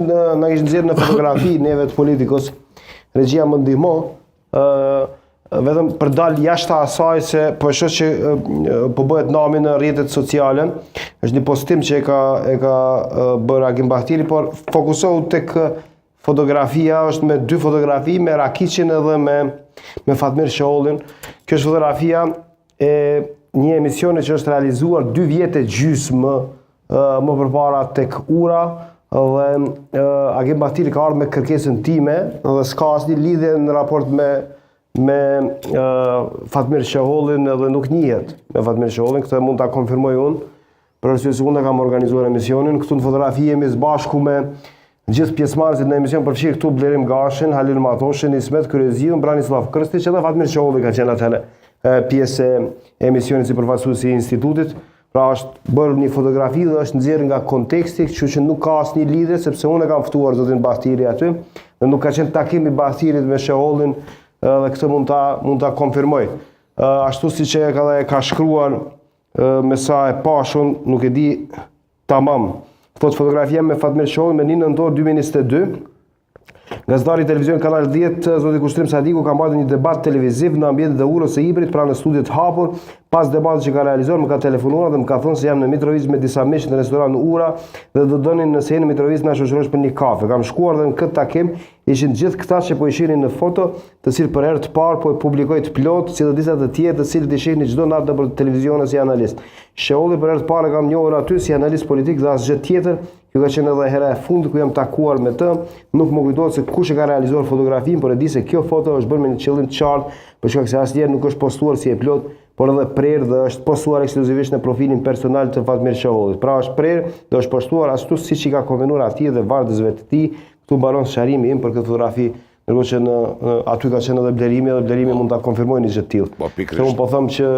Në kishë nëzirë në fotografi, neve të politikës, regjia më ndihmo, vetëm për dalë jashtë asaj se po shoh që po bëhet nami në rrjetet sociale, është një postim që e ka bërë Agim Bahtiri, por fokusohu tek fotografia, është me dy fotografi, me Rakiqin edhe me Fatmir Shahollin. Kjo është fotografia e një emisioni që është realizuar 2 vjet e gjysmë më përpara tek Ura, dhe Agim Bahtiri ka ardhur me kërkesën time dhe s'ka asnjë lidhje në raport me Fatmir Shahollin edhe nuk njihet me Fatmir Shahollin, këtë mund ta konfirmoj unë, për arsye se unë kam organizuar emisionin. Këtu në fotografi jemi së bashku me gjithë pjesëmarrësit në emision, përfshirë këtu Blerim Gashin, Halil Matoshin, Ismet Kryeziu, Branislav Krstić edhe Fatmir Shaholli ka qenë atëherë pjesë e emisionit si përfaqësuesi i institutit. Pra është bërë një fotografi dhe është nxjerrë nga konteksti, kështu që nuk ka asnjë lidhje, sepse unë kam ftuar zotin Bahtiri aty dhe nuk ka qenë takimi i Bahtirit me Shahollin, dhe këtë mund ta konfirmoj. Ashtu siç e ka shkruar me sa e pashun, nuk e di tamam. Thot fotografia me Fatmir Shahollin me 1 nëntor 2022. Gazetari televizion Kanal 10, zoti Kushtrim Sadiku ka marrë një debat televiziv në ambientet e Urës së Ibrit pranë studiot hapur. Pas debatit që ka realizuar, më ka telefonuar dhe më ka thënë se jam në Mitrovic me disa miq në restoran në Ura dhe do donin nëse jeni në Mitrovic na shoqërosh për një kafe. Kam shkuar dhe në këtë takim ishin gjithë këta që po i shihnin në foto, të cilët për herë të parë po e publikoj të plot, si dhe disa të tjerë të cilët i shihni çdo natë nëpër televizion si analist. Shaholli për herë të parë kam njohur aty si analist politik dhe asgjë tjetër. Kjo ka qenë edhe hera e fundit ku jam takuar me të, nuk më kujtohet se kush e ka realizuar fotografinë, por e di se kjo foto është bërë me një qëllim të qartë, për shkak se asnjëherë nuk është postuar si e plot, por edhe prerë dhe është postuar ekskluzivisht në profilin personal të Fatmir Shahollit. Pra është prerë dhe është postuar ashtu siç i ka konvenuar atij dhe vardhësve të tij. Ktu mbaron sharrimi im për këtë fotografi, ndërkohë që aty ka qenë edhe Blerimi mund ta konfirmojë një gjë të tillë. Se unë po them që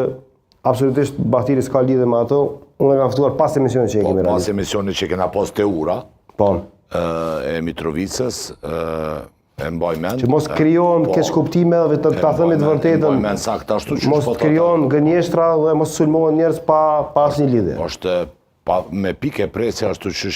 absolutisht Bahtiri s'ka lidhje me ato. Unë kam ftuar pas emisionit që e kemi realizuar. Pas emisionit që kena pas te Ura, e Mitrovicës, e mbaj mend. Që mos krijohen keq kuptime dhe ta themi të vërtetën. Mbaj mend saktë ashtu që mos krijohen gënjeshtra dhe mos sulmohen njerëz pa asnjë lidhje. Është me pikë presje ashtu që